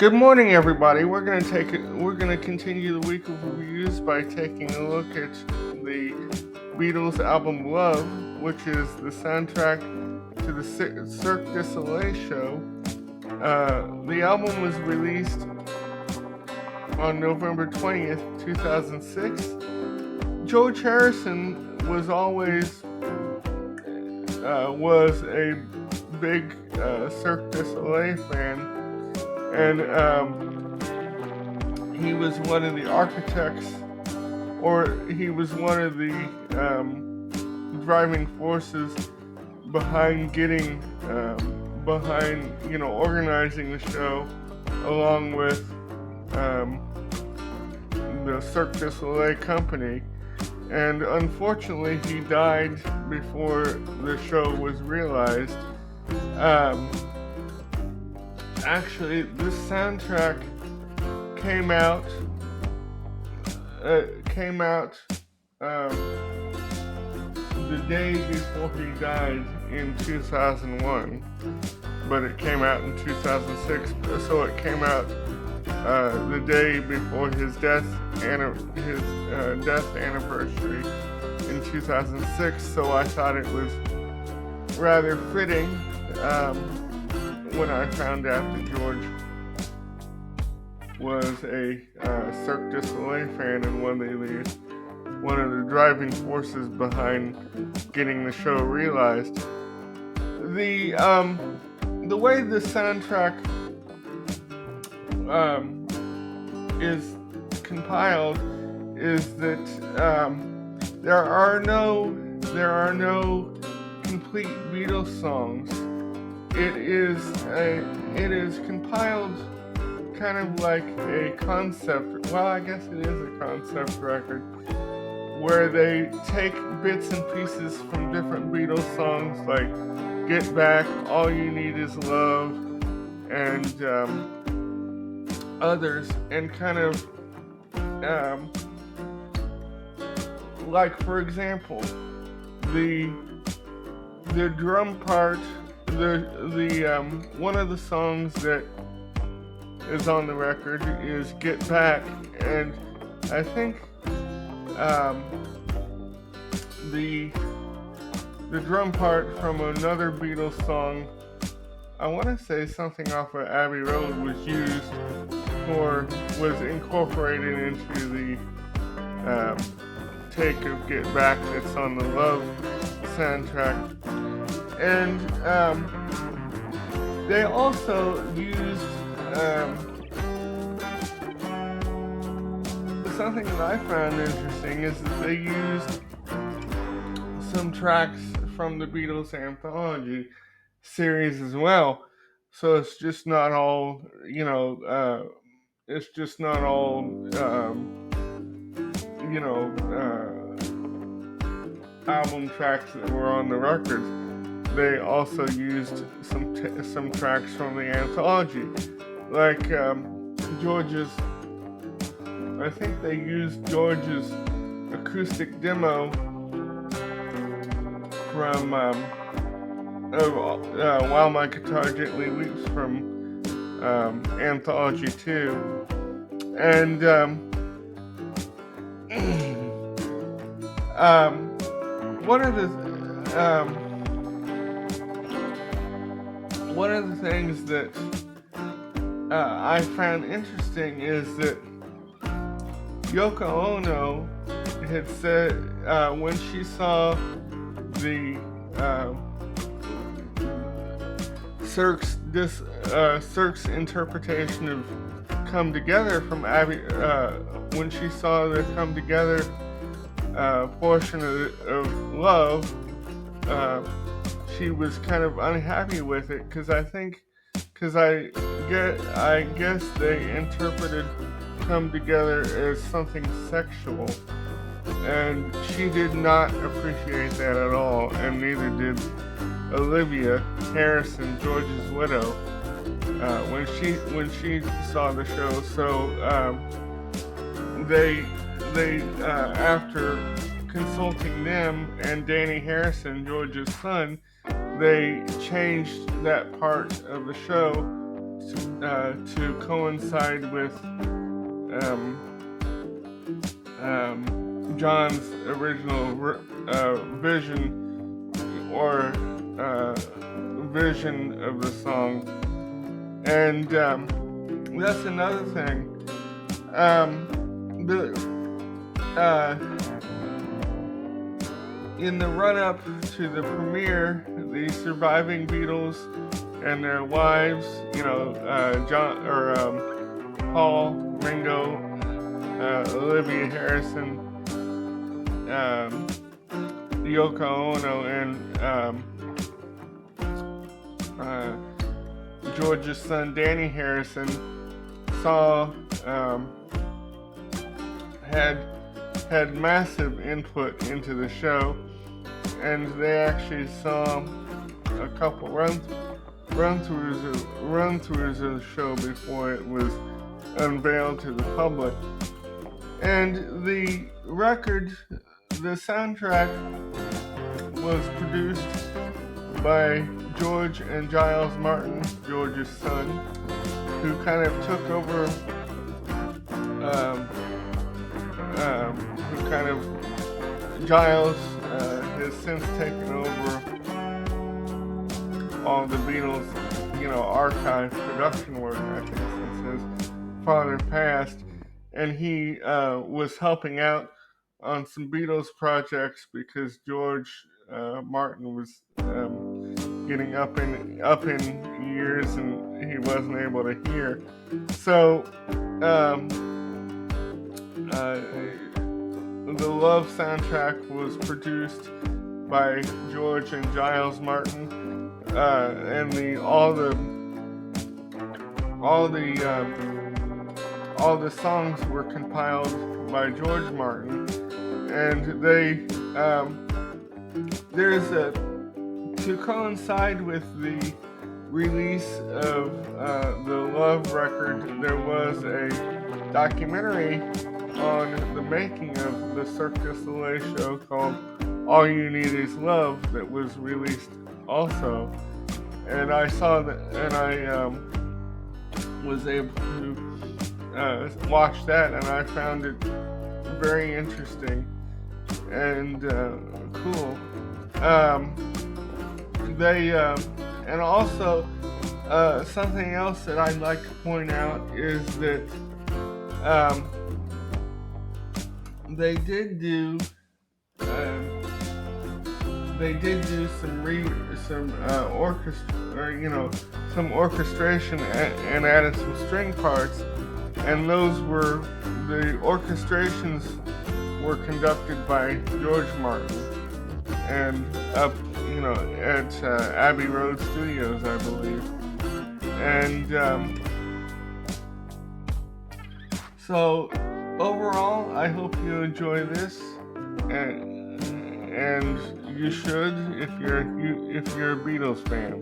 Good morning, everybody. We're gonna continue the week of reviews by taking a look at the Beatles album Love, which is the soundtrack to the Cirque du Soleil show. The album was released on November 20th, 2006. George Harrison was a big Cirque du Soleil fan, and he was one of the architects, or he was one of the driving forces behind organizing the show, along with the Cirque du Soleil company. And unfortunately, he died before the show was realized. Actually, this soundtrack came out the day before he died in 2001, but it came out in 2006. So it came out the day before his death anniversary in 2006. So I thought it was rather fitting when I found out that George was a Cirque du Soleil fan and one of the driving forces behind getting the show realized. The way the soundtrack is compiled is that there are no complete Beatles songs. It is compiled kind of like a concept. Well, I guess it is a concept record where they take bits and pieces from different Beatles songs, like "Get Back," "All You Need Is Love," and others, and kind of like, for example, the drum part. The one of the songs that is on the record is "Get Back," and I think the drum part from another Beatles song, I want to say something off of Abbey Road, was incorporated into the take of "Get Back" that's on the Love soundtrack. And they also used something that I found interesting is that they used some tracks from the Beatles anthology series as well. So it's just not all, album tracks that were on the record. They also used some tracks from the anthology, like George's. I think they used George's acoustic demo from "While My Guitar Gently Weeps" from Anthology 2, and one of the things that I found interesting is that Yoko Ono had said when she saw the Cirque's interpretation of "Come Together" from Abbey, when she saw the "Come Together" portion of Love, she was kind of unhappy with it because I guess they interpreted "Come Together" as something sexual, and she did not appreciate that at all, and neither did Olivia Harrison, George's widow, when she saw the show. So they after consulting them and Danny Harrison, George's son, they changed that part of the show to coincide with John's original vision or vision of the song. And that's another thing. In the run-up to the premiere, the surviving Beatles and their wives, John or Paul, Ringo, Olivia Harrison, Yoko Ono, and George's son Danny Harrison had massive input into the show, and they actually saw a couple run-throughs of the show before it was unveiled to the public. And the soundtrack was produced by George and Giles Martin, George's son, who kind of took over, Giles has since taken over all the Beatles, archive production work, I think, since his father passed, and he was helping out on some Beatles projects because George Martin was getting up in years and he wasn't able to hear. So the Love soundtrack was produced by George and Giles Martin, and all the songs were compiled by George Martin, and to coincide with the release of the Love record, there was a documentary on the making of the Cirque du Soleil show called All You Need Is Love that was released also, and I saw that, and I was able to watch that, and I found it very interesting and cool. And also something else that I'd like to point out is that they did do some orchestration and added some string parts, and the orchestrations were conducted by George Martin and up at Abbey Road Studios, I believe. And so overall, I hope you enjoy this, and you should if you're a Beatles fan.